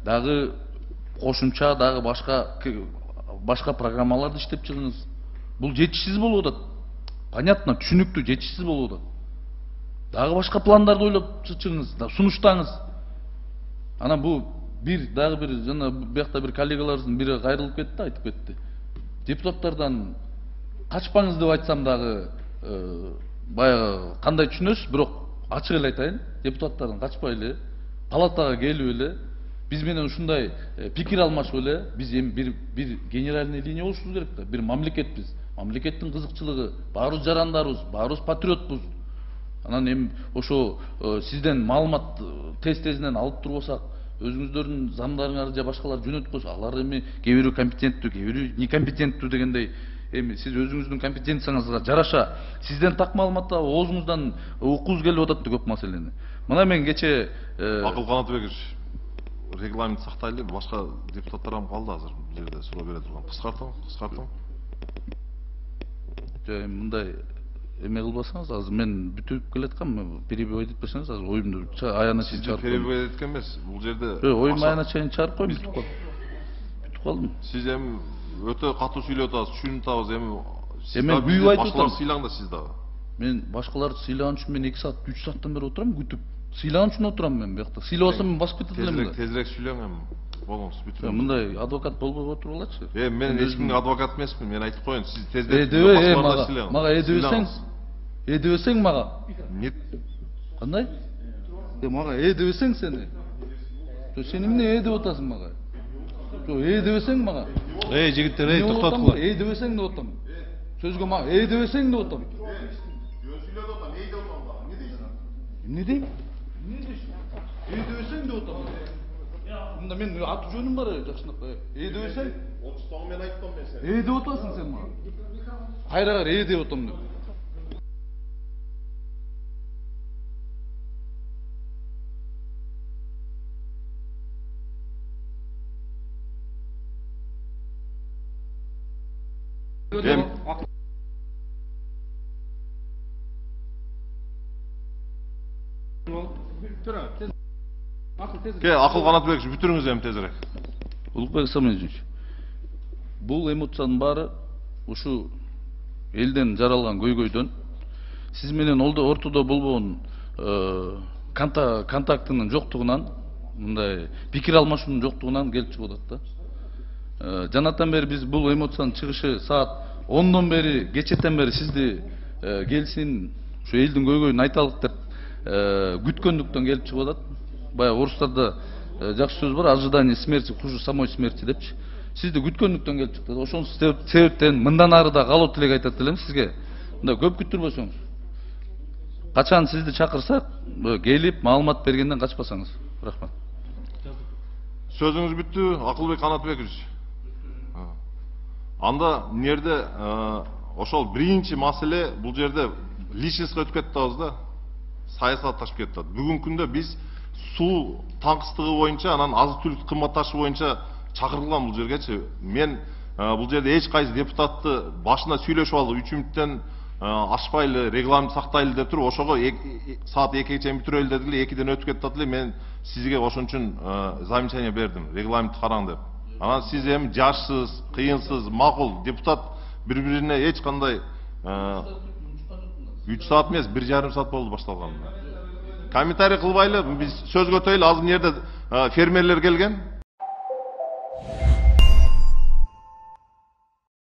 дагы кошумча дагы башка программаларды иштеп чыгыңыз. Бул жетишсиз болуп атат. Понятно, түшүнүктүү, жетишсиз болуп атат. Дагы башка пландарды ойлоп чыгыңыз, сунуштаңыз. Анан бул дагы бир жана биякта бир коллегаларыбыздын бири кайрылып кетти, айтып кетти. Депутаттардан качпаңыз деп айтсам дагы баягы кандай түшүнөсүз, бирок ачык эле айтайын, депутаттардан качпайлы, палатага келип эле биз менен ушундай пикир алмашып эле биз эми бир генеральный линия болушубуз керек да. Бир мамлекетпиз. Мамлекеттин кызыкчылыгы, баарыбыз жарандарбыз, баарыбыз патриотпуз. Анан эми ошо сизден маалымат тез-тезинен алып турбасак, өзүңүздөрдүн замдарыңар же башкалар жөнөтүп койсо, алар эми кээ бирөө компетенттүү, кээ бирөө некомпетенттүү дегендей, эми сиз өзүңүздүн компетенцияңызга жараша сизден так маалыматты оозуңуздан уккуңуз келип атат да көп маселени. Мына мен кече Акыл Канатбекович, регламент сактайлы, башка депутаттарым калды азыр бул жерде суроо бере турган. Кыскартың. Мындай эме кылбасаңыз, азыр мен бүтүп келаткам, перебивать этпесеңиз, азыр оюмду аягына чейин чыгарып коюм. Перебивать эткем эмес, бул жерде оюм аягына чейин чыгарып коюм, бүтүп калдым. Сиз эми өтө катуу сүйлөп атасыз, түшүнүп атабыз, эми мен күйүп айтып атам. Сыйлаң да сиз дагы. Мен башкаларды сыйлаган үчүн мен 2 саат, 3 сааттан бери отурам, күтүп. Сыйлаган үчүн отурам мен биякта. Сыйлабасам мен басып кетет элем да. Тезирээк сүйлөң эми. Болуңуз, бүтүп. Мындай адвокат болбой отурулачы. Мен эч кимге адвокат эмесмин, мен айтып коеюн, сиз тездетип мага дебесең мага. Нет. Кандай? Мага дебесең сени. Сен эмне деп атасың мага? Дебесең мага. Жигиттер, токтоткула. Дебесең деп атам. Сөзгө мага дебесең деп атам. Эмне дейм? Дебесең деп атам. Мында мен аты жөнүм бар, жакшынакай. Дебесең? Отустогу мен айттым мен сени. Деп атасың сен мага. Кайра деп атам деп. Акыл Канатбекович, бүтүрүңүз эми тезирээк. Улукбек Саминович, бул эмоциянын баары ушу элден жаралган көйгөйдөн, сиз менен ортодо болбогон контактынын жоктугунан, мындай пикир алмашуунун жоктугунан келип чыгып атат да. Жанатан бери биз бул эмоциянын чыгышы саат 10дон бери, кечетен бери сизди келсин, ушу элдин көйгөйүн айталык деп күткөндүктөн келип чыгып атат. Баягы орустарда жакшы сөз бар, ожидание смерти хуже самой смерти депчи. Сизди күткөндүктөн келип чыкты. Ошонун себептен мындан ары да калуу тилек айтат элем сизге. Мындай көп күттүрбөсөңүз. Качан сизди чакырсак, келип маалымат бергенден качпасаңыз. Рахмат. Сөзүңүз бүттү, Акылбек Канатбекович. Анда нерде ошол биринчи маселе бул жерде личностька өтүп кетип атабыз да. Саясатташып кетип атат. Бүгүнкү күндө биз суу таңкыстыгы боюнча, анан азык түлүк кымбатташы боюнча чакырылган бул жергечи. Мен бул жерде эч кайсы депутатты башында сүйлөшүп алдык, 3 мүнөттөн ашпайлы, регламент сактайлы деп туруп, ошого саат 2-ге чейин бүтүрөлү дедиле, 2ден өтүп кетип атат эле. Мен сизге ошон үчүн замечание бердим, регламентти караң деп. Анан сиз эми жашсыз, кыйынсыз, макул депутат бири-бирине эч кандай 3 саат эмес, 1,5 саат болду башталган. Комментарий кылбайлы, биз сөзгө өтөйлү. Азыр жерде фермерлер келген.